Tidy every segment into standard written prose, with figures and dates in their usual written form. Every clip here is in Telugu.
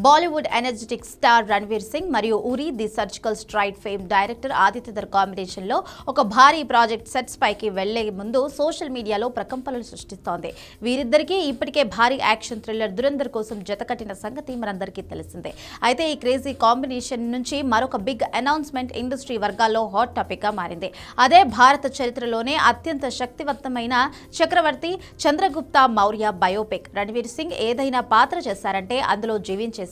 బాలీవుడ్ ఎనర్జెటిక్ స్టార్ రణ్వీర్ సింగ్ మరియు Uri the surgical strike fame director Aditya combination లో ఒక భారీ ప్రాజెక్ట్ సెట్స్ పైకి వెళ్లే ముందు సోషల్ మీడియాలో ప్రకంపనలు సృష్టిస్తోంది. వీరిద్దరికీ ఇప్పటికే భారీ యాక్షన్ థ్రిల్లర్ దురంధర్ కోసం జతకట్టిన సంగతి మనందరికీ తెలిసిందే. అయితే ఈ క్రేజీ కాంబినేషన్ నుంచి మరొక బిగ్ అనౌన్స్మెంట్ ఇండస్ట్రీ వర్గాల్లో హాట్ టాపిక్ గా మారింది. అదే భారత చరిత్రలోనే అత్యంత శక్తివంతమైన చక్రవర్తి చంద్రగుప్త మౌర్య బయోపిక్. రణ్వీర్ సింగ్ ఏదైనా పాత్ర చేశారంటే అందులో జీవించే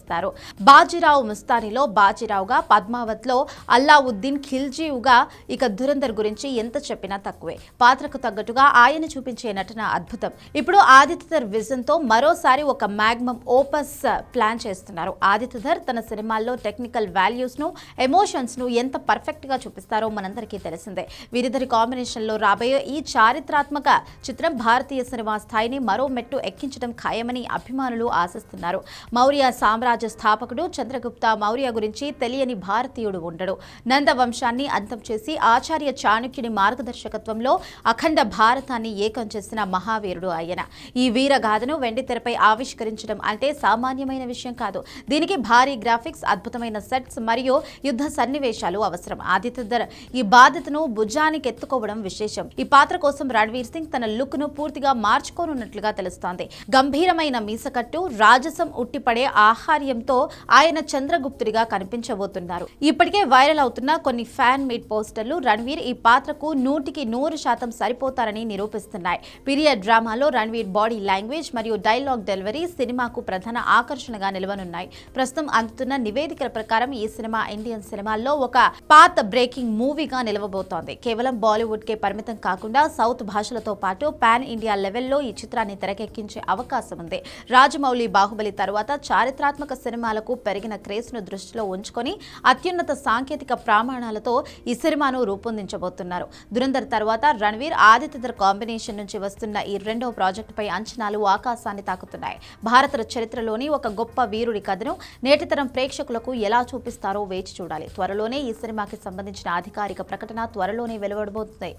బాజీరావు ముస్తానీలో బాజీరావుగా, పద్మావత్లో అల్లావుద్దీన్ ఖిల్జీవుగా. ఇక ధురంధర్ గురించి ఎంత చెప్పినా తక్కువే. పాత్రకు తగ్గట్టుగా ఆయన చూపించే నటన అద్భుతం. ఇప్పుడు ఆదిత్యధర్ విజన్ తో మరోసారి ఒక మ్యాగ్మమ్ ఓపస్ ప్లాన్ చేస్తున్నారు. ఆదిత్యధర్ తన సినిమాల్లో టెక్నికల్ వాల్యూస్ ను, ఎమోషన్స్ ను ఎంత పర్ఫెక్ట్ గా చూపిస్తారో మనందరికీ తెలిసిందే. వీరిద్దరి కాంబినేషన్ లో రాబోయే ఈ చారిత్రాత్మక చిత్రం భారతీయ సినిమా స్థాయిని మరో మెట్టు ఎక్కించడం ఖాయమని అభిమానులు ఆశిస్తున్నారు. మౌర్య సామ్రాజ్య స్థాపకుడు చంద్రగుప్త మౌర్య గురించి తెలియని భారతీయుడు ఉండడు. నంద వంశాన్ని అంతం చేసి ఆచార్య చాణక్యుని మార్గదర్శకత్వంలో అఖండ భారతాన్ని ఏకం చేసిన మహావీరుడు ఆయన. ఈ వీరగాథను వెండితెరపై ఆవిష్కరించడం అంటే సామాన్యమైన విషయం కాదు. దీనికి భారీ గ్రాఫిక్స్, అద్భుతమైన సెట్స్ మరియు యుద్ధ సన్నివేశాలు అవసరం. ఆదిత్యధర్ ఈ బాధ్యతను భుజానికి ఎత్తుకోవడం విశేషం. ఈ పాత్ర కోసం రణ్వీర్ సింగ్ తన లుక్ ను పూర్తిగా మార్చుకోనున్నట్లుగా తెలుస్తోంది. గంభీరమైన మీసకట్టు, రాజసం ఉట్టిపడే ఆహార్యంతో ఆయన చంద్రగుప్తుడిగా కనిపించబోతున్నారు. ఇప్పటికే వైరల్ అవుతున్న కొన్ని ఫ్యాన్ మీట్ పోస్టర్లు రణ్వీర్ ఈ పాత్రకు 100% సరిపోతారని నిరూపిస్తున్నాయి. పీరియడ్ డ్రామాలో రణ్వీర్ బాడీ లాంగ్వేజ్ మరియు డైలాగ్ డెలివరీ సినిమాకు ప్రధాన ఆకర్షణగా నిలవనున్నాయి. ప్రస్తుతం అందుతున్న నివేదికల ప్రకారం ఈ సినిమా ఇండియన్ సినిమాల్లో ఒక పాత్ బ్రేకింగ్ మూవీగా నిలవబోతోంది. కేవలం బాలీవుడ్ కే పరిమితం కాకుండా సౌత్ భాషలతో పాటు పాన్ ఇండియా లెవెల్లో ఈ చిత్రాన్ని తెరకెక్కించే అవకాశం ఉంది. రాజమౌళి బాహుబలి తర్వాత చారిత్రాత్మక సినిమాలకు పెరిగిన క్రేజ్ ను దృష్టిలో ఉంచుకొని అత్యున్నత సాంకేతిక ప్రమాణాలతో ఈ సినిమాను రూపొందించబోతున్నారు. దురంధర్ తర్వాత రణ్వీర్ ఆదిత్యధర్ కాంబినేషన్ నుంచి వస్తున్న ఈ రెండో ప్రాజెక్టుపై అంచనాలు ఆకాశాన్ని తాకుతున్నాయి. భారత చరిత్రలోని ఒక గొప్ప వీరుడి కథను నేటితరం ప్రేక్షకులకు ఎలా చూపిస్తారో వేచి చూడాలి. త్వరలోనే ఈ సినిమాకి సంబంధించిన అధికారిక ప్రకటన త్వరలోనే వెలువడబోతుంది.